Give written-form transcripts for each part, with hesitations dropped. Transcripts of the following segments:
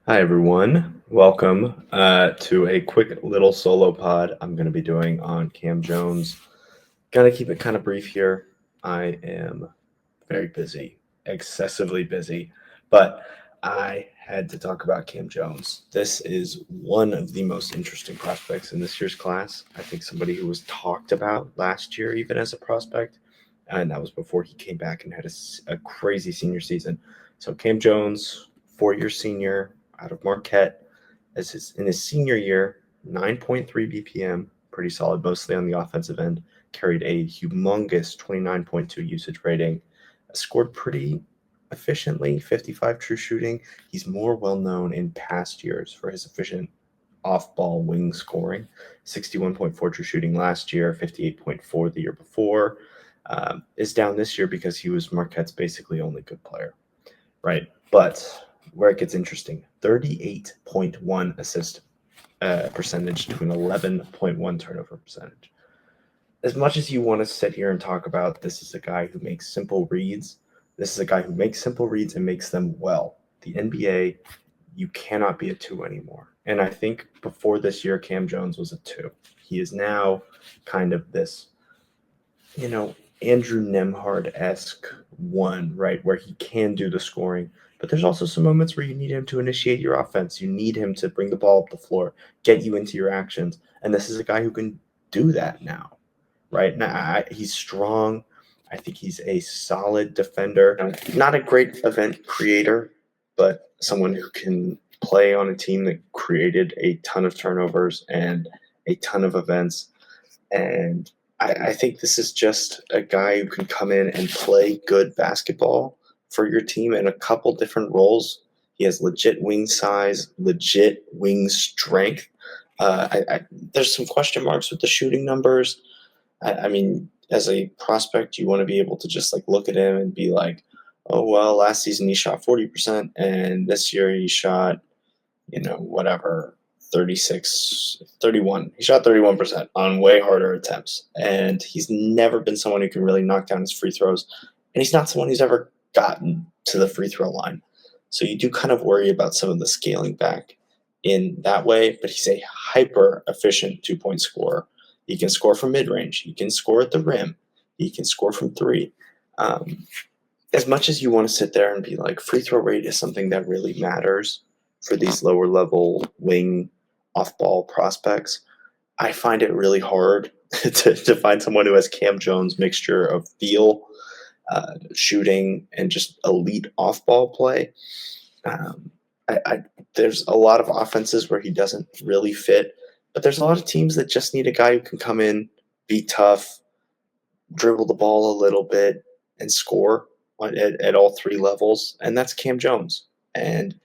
Hi, everyone. Welcome to a quick little solo pod I'm going to be doing on Cam Jones. Gonna keep it kind of brief here. I am very busy, excessively busy, but I had to talk about Cam Jones. This is one of the most interesting prospects in this year's class. I think somebody who was talked about last year, even as a prospect, and that was before he came back and had a crazy senior season. So, Cam Jones, 4 year senior out of Marquette, in his senior year, 9.3 BPM, pretty solid, mostly on the offensive end, carried a humongous 29.2 usage rating, scored pretty efficiently, 55 true shooting. He's more well known in past years for his efficient off ball wing scoring, 61.4 true shooting last year, 58.4 the year before. Is down this year because he was Marquette's basically only good player, right? But where it gets interesting, 38.1 assist percentage to an 11.1 turnover percentage. As much as you want to sit here and talk about this is a guy who makes simple reads, this is a guy who makes simple reads and makes them well. The NBA, you cannot be a two anymore. And I think before this year, Cam Jones was a two. He is now kind of this, Andrew Nemhard esque one, right, where he can do the scoring. But there's also some moments where you need him to initiate your offense. You need him to bring the ball up the floor, get you into your actions. And this is a guy who can do that now, right? Now, he's strong. I think he's a solid defender. Not a great event creator, but someone who can play on a team that created a ton of turnovers and a ton of events. And I think this is just a guy who can come in and play good basketball for your team in a couple different roles. He has legit wing size, legit wing strength. There's some question marks with the shooting numbers. I mean, as a prospect, you want to be able to just like look at him and be like, oh, well, last season he shot 40%, and this year he shot, whatever, 36, 31. He shot 31% on way harder attempts. And he's never been someone who can really knock down his free throws. And he's not someone who's ever gotten to the free throw line. So you do kind of worry about some of the scaling back in that way, but he's a hyper efficient 2 point scorer. He can score from mid range, he can score at the rim, he can score from three. As much as you want to sit there and be like, free throw rate is something that really matters for these lower level wing off ball prospects, I find it really hard to find someone who has Cam Jones' mixture of feel, shooting, and just elite off ball play. There's a lot of offenses where he doesn't really fit, but there's a lot of teams that just need a guy who can come in, be tough, dribble the ball a little bit, and score at all three levels. And that's Cam Jones. And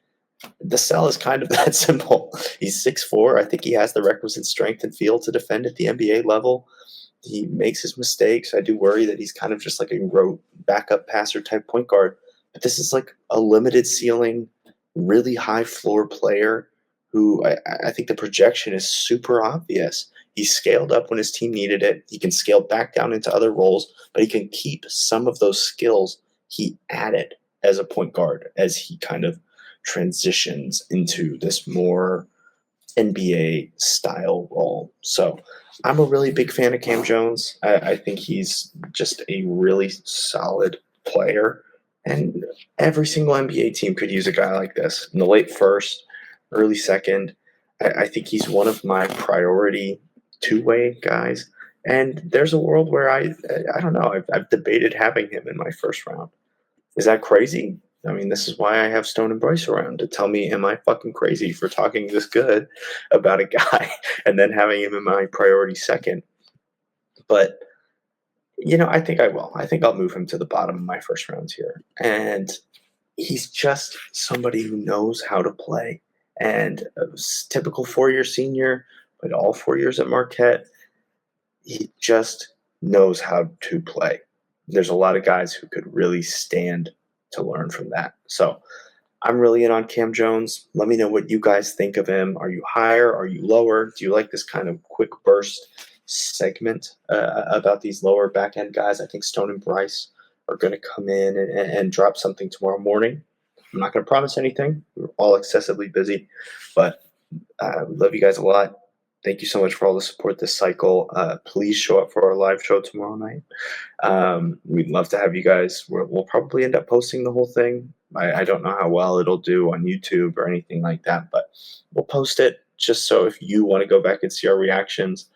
the sell is kind of that simple. He's 6'4". I think he has the requisite strength and feel to defend at the NBA level. He makes his mistakes. I do worry that he's kind of just like a rote backup passer type point guard. But this is like a limited ceiling, really high floor player who I think the projection is super obvious. He scaled up when his team needed it. He can scale back down into other roles, but he can keep some of those skills he added as a point guard as he kind of transitions into this more NBA style role. So I'm a really big fan of Cam Jones. I think he's just a really solid player. And every single NBA team could use a guy like this in the late first, early second. I think he's one of my priority two-way guys. And there's a world where I don't know, I've debated having him in my first round. Is that crazy? I mean, this is why I have Stone and Bryce around to tell me, am I fucking crazy for talking this good about a guy and then having him in my priority second? But, I think I will. I think I'll move him to the bottom of my first rounds here. And he's just somebody who knows how to play. And a typical 4 year senior, but all 4 years at Marquette, he just knows how to play. There's a lot of guys who could really stand to learn from that. So I'm really in on Cam Jones. Let me know what you guys think of him. Are you higher? Are you lower? Do you like this kind of quick burst segment about these lower back end guys? I think Stone and Bryce are going to come in and drop something tomorrow morning. I'm not going to promise anything. We're all excessively busy, but love you guys a lot. Thank you so much for all the support this cycle. Please show up for our live show tomorrow night. We'd love to have you guys. We'll probably end up posting the whole thing. I don't know how well it'll do on YouTube or anything like that, but we'll post it just so if you want to go back and see our reactions,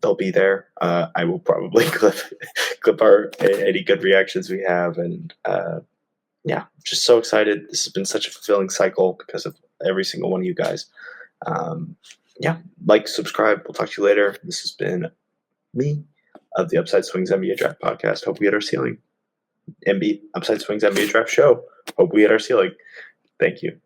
they'll be there. I will probably clip our any good reactions we have, and yeah, just so excited. This has been such a fulfilling cycle because of every single one of you guys. Yeah, like, subscribe. We'll talk to you later. This has been me of the Upside Swings NBA Draft Podcast. Hope we hit our ceiling. Upside Swings NBA Draft Show. Hope we hit our ceiling. Thank you.